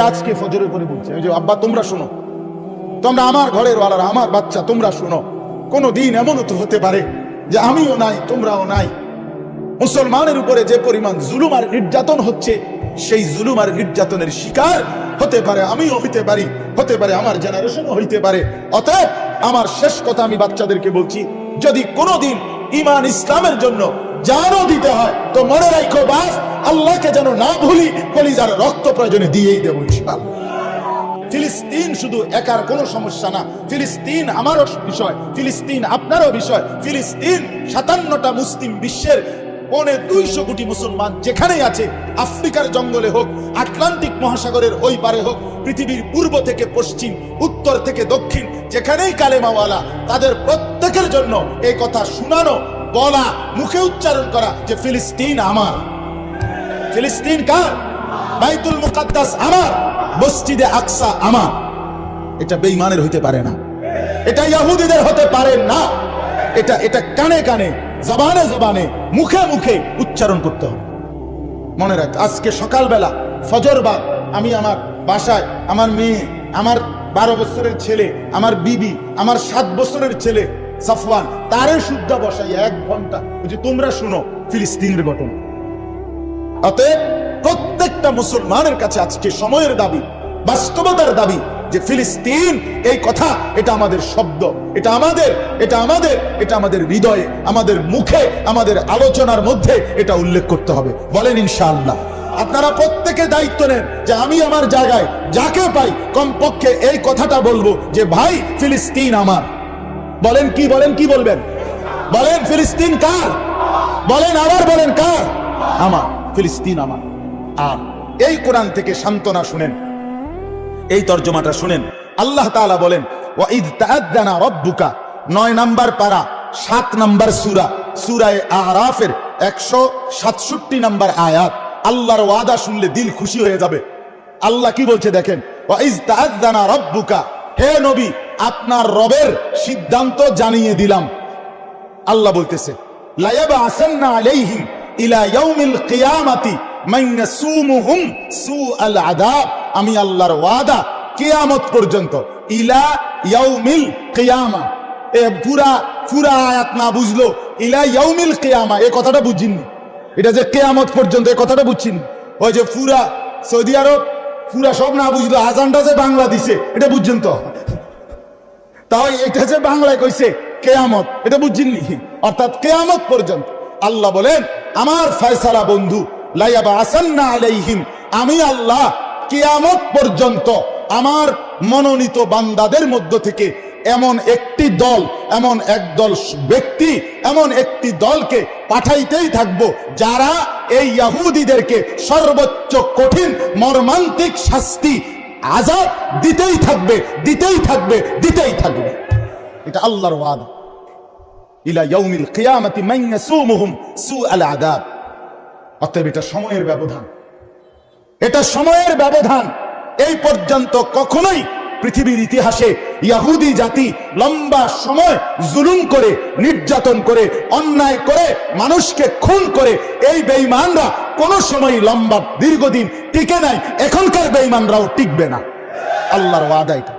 আজকে ফজরের পরে বলছে, ওই যে আব্বা তোমরা শোনো, তোমরা আমার ঘরের ওয়ালারা, আমার বাচ্চা তোমরা শোনো, কোন দিন এমনও তো হতে পারে যে আমিও নাই তোমরাও নাই। মুসলমানের উপরে যে পরিমাণ জুলুম আর নির্যাতন হচ্ছে, সেই জুলুম আর নির্যাতনের শিকার হতে পারে আমিও হইতে পারি, হতে পারে আমার জেনারেশনও হইতে পারে। অতএব আমার শেষ কথা আমি বাচ্চাদেরকে বলছি, যদি কোনোদিন ঈমান ইসলামের জন্য জানও দিতে হয় তো মনে রাখো বাস, আল্লাহকে যেন না ভুলি, কলিজার রক্ত প্রয়োজনে দিয়েই দেব ইনশাআল্লাহ। ফিলিস্তিন শুধু একার কোনো সমস্যা না, ফিলিস্তিন আমারও বিষয়, ফিলিস্তিন আপনারও বিষয়। ফিলিস্তিন 57টা মুসলিম বিশ্বের 250 কোটি মুসলমান যেখানেই আছে, আফ্রিকার জঙ্গলে হোক, আটলান্টিক মহাসাগরের ওই পারে হোক, পৃথিবীর পূর্ব থেকে পশ্চিম, উত্তর থেকে দক্ষিণ, যেখানেই কালেমাওয়ালা, তাদের প্রত্যেকের জন্য এই কথা শোনানো, বলা, মুখে উচ্চারণ করা যে ফিলিস্তিন আমার। ফিলিস্তিন কার? বাইতুল মুকাদ্দাস আমার, মসজিদে আকসা আমার। এটা বেঈমানের হইতে পারে না, এটা ইহুদিদের হতে পারে না। এটা কানে কানে, জবানে জবানে, মুখে মুখে উচ্চারণ করতে হবে। মনে রাখ, আজকে সকালবেলা ফজর বাদ আমি আমার বাসায় আমার মেয়ে, আমার 12 বছরের ছেলে, আমার বিবি, আমার 7 বছরের ছেলে সাফওয়ান, তারে শুদ্ধা বসাই 1 ঘন্টা যে তোমরা শুনো ফিলিস্তিনের ঘটনা। অতএব প্রত্যেকটা মুসলমানের কাছে আজকে সময়ের দাবি, বাস্তবতার দাবি যে ফিলিস্তিন এই কথা, এটা আমাদের শব্দ, এটা আমাদের হৃদয়ে, আমাদের মুখে, আমাদের আলোচনার মধ্যে এটা উল্লেখ করতে হবে। বলেন ইনশাআল্লাহ। আপনারা প্রত্যেকে দায়িত্ব নেন যে আমি আমার জায়গায় যাকে পাই কমপক্ষে এই কথাটা বলবো যে ভাই ফিলিস্তিন আমার। বলেন কি বলবেন? বলেন ফিলিস্তিন কার? বলেন, আবার বলেন কার? আমার। ফিলিস্তিন আমার। আর এই কোরআন থেকে সান্ত্বনা শুনেন, এই তর্জমাটা শুনেন। আল্লাহ তাআলা বলেন, ওয়া ইদ তাআযানা রাব্বুকা, 9 নম্বর পারা, 7 নম্বর সূরা, সূরা আরাফের 167 নম্বর আয়াত। আল্লাহর ওয়াদা শুনলে দিল খুশি হয়ে যাবে। আল্লাহ কি বলছে দেখেন, ওয়া ইজ তাআযানা রাব্বুকা, হে নবী আপনার রবের সিদ্ধান্ত জানিয়ে দিলাম। আল্লাহ বলতেছে, লা ইয়াবআসান্না আলাইহিম ইলা ইয়াউমিল কিয়ামাতি মান ইয়াসুমুহুম সুআল আযাব। আমি আল্লাহর ওয়াদা কিয়ামত পর্যন্ত, ইলা ইয়াউমিল কিয়ামা, এ পুরা আয়াত না বুঝলো, ইলা ইয়াউমিল কিয়ামা এই কথাটা বুঝিনি। এটা যে কিয়ামত পর্যন্ত এই কথাটা বুঝছেন, ওই যে পুরা সৌদি আরব পুরা সব না বুঝলো, আজানটা যে বাংলা দিছে এটা বুঝছেন তো, তাও এটা যে বাংলায় কইছে কিয়ামত এটা বুঝছেননি, অর্থাৎ কিয়ামত পর্যন্ত। আল্লাহ বলেন আমার ফয়সালা বন্ধু, লা ইয়াবআসান্না আলাইহিম, আমি আল্লাহ কিয়ামত পর্যন্ত আমার মনোনীত বান্দাদের মধ্য থেকে এমন একটি দল, এমন একদল ব্যক্তি, এমন একটি দলকে পাঠাইতেই থাকবো যারা এই ইহুদিদেরকে সর্বোচ্চ কঠিন মর্মান্তিক শাস্তি, আযাব দিতেই থাকবে। এটা আল্লাহর ওয়াদা, ইলা ইয়াউমিল কিয়ামাতি মান ইয়াসুমুহুম সুআল আযাব। অতএব এটা সময়ের ব্যবধান, এটা সময়ের ব্যবধান। এই পর্যন্ত কখনোই পৃথিবীর ইতিহাসে ইহুদি জাতি লম্বা সময় জুলুম করে, নির্যাতন করে, অন্যায় করে, মানুষকে খুন করে এই বেঈমানরা কোনো সময় লম্বা দীর্ঘদিন টিকে নাই। এখনকার বেঈমানরাও টিকবে না। আল্লাহর ওয়াদা এটা,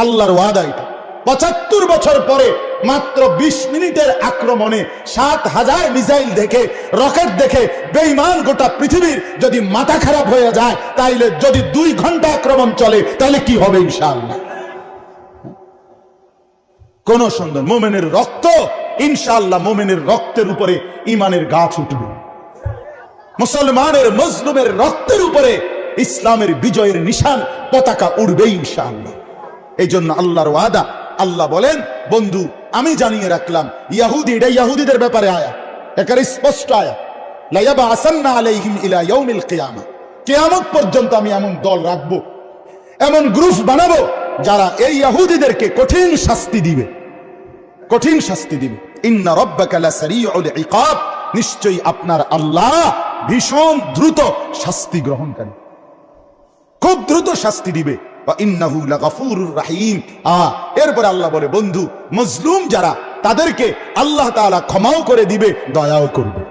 আল্লাহর ওয়াদা এটা। 75 বছর পরে মাত্র 20 মিনিটের আক্রমণে 7000 মিসাইল দেখে, রকেট দেখে বেঈমান গোটা পৃথিবীর যদি মাথা খারাপ হয়ে যায়, তাইলে যদি 2 ঘন্টা আক্রমণ চলে তাহলে কি হবে ইনশাআল্লাহ? কোন সুন্দর মুমিনের রক্ত, ইনশাআল্লাহ মুমিনের রক্তের উপরে ঈমানের গাছ উঠবে। মুসলমানের, মজলুমের রক্তের উপরে ইসলামের বিজয়ের নিশান, পতাকা উড়বে ইনশাআল্লাহ। এই জন্য আল্লাহর ওয়াদা। আল্লাহ বলেন বন্ধু আমি জানিয়ে রাখলাম, ইহুদি, এটা ইহুদিদের ব্যাপারে আয়া, একেবারে স্পষ্ট আয়া, লা ইয়াবআসান্না আলাইহিম ইলা ইয়াউমিল কিয়ামা, কিয়ামত পর্যন্ত আমি এমন দল রাখবো, এমন গ্রুপ বানাবো যারা এই ইহুদিদেরকে কঠিন শাস্তি দিবে, কঠিন শাস্তি দিবে। ইন্না রাব্বাকা লাসারিউল ইকাব, নিশ্চয়ই আপনার আল্লাহ ভীষণ দ্রুত শাস্তি গ্রহণকারী, খুব দ্রুত শাস্তি দিবে। এরপরে আল্লাহ বলে বন্ধু মজলুম যারা, তাদেরকে আল্লাহ তাআলা ক্ষমাও করে দিবে, দয়াও করবে।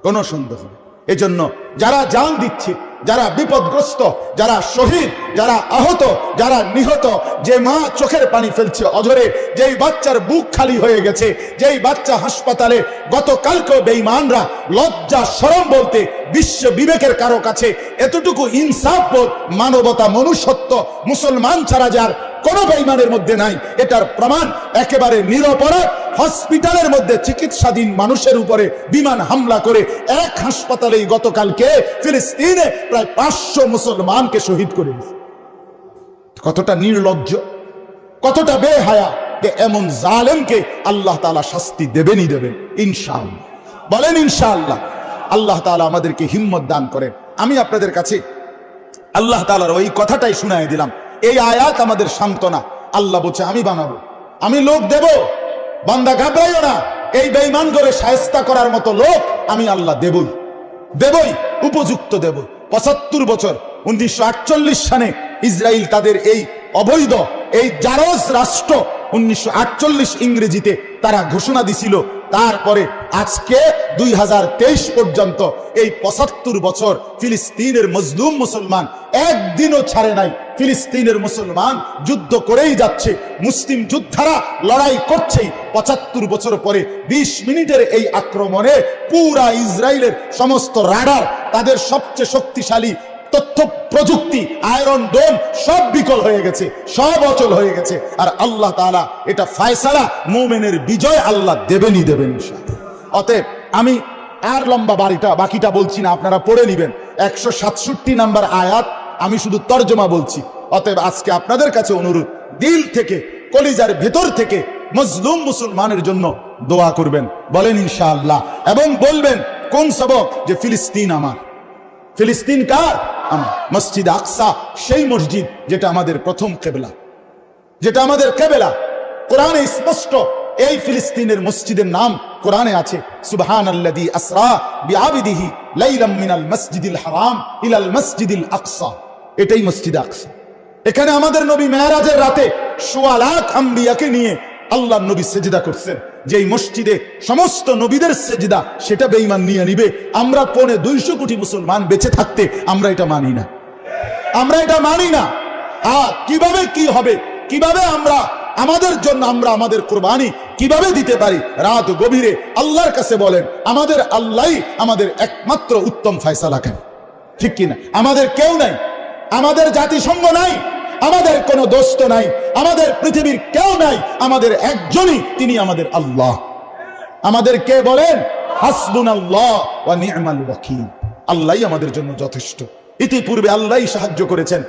কোন সন্দেহ নেই। এজন্য যারা জান দিচ্ছে, যারা বিপদগ্রস্ত, যারা শহীদ, যারা আহত, যারা নিহত, যে মা চোখের পানি ফেলছে অঝরে, যেই বাচ্চার বুক খালি হয়ে গেছে, যেই বাচ্চা হাসপাতালে, গতকালকেও বেঈমানরা লজ্জা শরম বলতে বিশ্ব বিবেকের কারো কাছে এতটুকু ইনসাফ বোধ, মানবতা, মনুষ্যত্ব মুসলমান ছাড়া যার কোন বেঈমানের মধ্যে নাই, এটার প্রমাণ একেবারে নিরপরাধ হসপিটালের মধ্যে চিকিৎসাধীন মানুষের উপরে বিমান হামলা করে এক হাসপাতালেই গতকালকে ফিলিস্তিনে প্রায় 500 মুসলমানকে শহীদ করে দিয়েছে। কতটা নির্লজ্জ, কতটা বেহায়া, যে এমন জালেমকে আল্লাহ তাআলা শাস্তি দেবেনই দেবেন ইনশাআল্লাহ। বলেন ইনশাআল্লাহ। আল্লাহ তাআলা আমাদেরকে হিম্মত দান করেন। আমি আপনাদের কাছে আল্লাহ তাআলার ওই কথাটাই শুনাই দিলাম। এই আয়াত আমাদের সান্ত্বনা। আল্লাহ বলছে আমি বানাবো, আমি লোক দেব, বান্দা ঘাবড়াইও না, এই বেঈমান করে শায়েস্তা করার মতো লোক আমি আল্লাহ দেবই, উপযুক্ত দেব। 75 বছর 1948 সালে ইসরায়েল তাদের এই অবৈধ এই জারজ রাষ্ট্র 1948 ইংরেজিতে তারা ঘোষণা দিছিল। তারপরে আজকে 2023 পর্যন্ত এই 75 বছর ফিলিস্তিনের মজলুম মুসলমান একদিনও ছাড়ে নাই। ফিলিস্তিনের মুসলমান যুদ্ধ করেই যাচ্ছে, মুসলিম যোদ্ধারা লড়াই করছেই। 75 বছর পরে 20 মিনিটের এই আক্রমণে পুরা ইসরায়েলের সমস্ত রাডার, তাদের সবচেয়ে শক্তিশালী তথ্য প্রযুক্তি, আয়রন ডোম সব বিকল হয়ে গেছে, সব অচল হয়ে গেছে। আর আল্লাহ তাআলা এটা ফায়সালা, মুমিনের বিজয় আল্লাহ দেবেনই দেবেন ইনশাআল্লাহ। অতএব আমি আর লম্বা বাকিটা বলছি না, আপনারা পড়ে নেবেন। 167 নাম্বার আয়াত, আমি শুধু তর্জমা বলছি। অতএব আজকে আপনাদের কাছে অনুরোধ, দিল থেকে, কলিজার ভেতর থেকে মজলুম মুসলমানের জন্য দোয়া করবেন, বলেন ইনশাআল্লাহ। এবং বলবেন কোন সবক, যে ফিলিস্তিন আমার। ফিলিস্তিন কার? আমার। মসজিদ আকসা সেই মসজিদ যেটা আমাদের প্রথম কিবলা, যেটা আমাদের কিবলা। কোরআনে স্পষ্ট এই ফিলিস্তিনের মসজিদের নাম কোরআনে আছে, সুবহানাল্লাযী আসরা বিআবদিহি লাইলাম মিনাল মসজিদিল হারাম ইলাল মসজিদিল আকসা। এটাই মসজিদ আকসা। এখানে আমাদের নবী মেরাজের রাতে ১৬ লাখ আম্বিয়াকে নিয়ে আল্লাহর নবী সেজদা করছেন। যেই মসজিদে সমস্ত নবীদের সেজদা, সেটা বেঈমান নিয়ে নিবে। আমরা 250 কোটি মুসলমান বেঁচে থাকতে আমরা এটা মানি না, আমরা এটা মানি না। কিভাবে কি হবে, কিভাবে আমরা আমাদের জন্য আমরা আমাদের কুরবানি কিভাবে দিতে পারি রাত গভীরে আল্লাহর কাছে বলেন। আমাদের আল্লাহই আমাদের একমাত্র উত্তম ফয়সালা করেন, ঠিক কিনা? আমাদের কেউ নাই, আমাদের জাতিসংঘ নাই, আমাদের কোনো দোস্ত নাই, আমাদের পৃথিবীর কেউ নাই, আমাদের একজনই, তিনি আমাদের আল্লাহ। আমাদের কে বলেন? হাসবুনাল্লাহ ওয়া নি'মাল ওয়াকিল। আল্লাহই আমাদের জন্য যথেষ্ট। ইতিপূর্বে আল্লাহই সাহায্য করেছেন।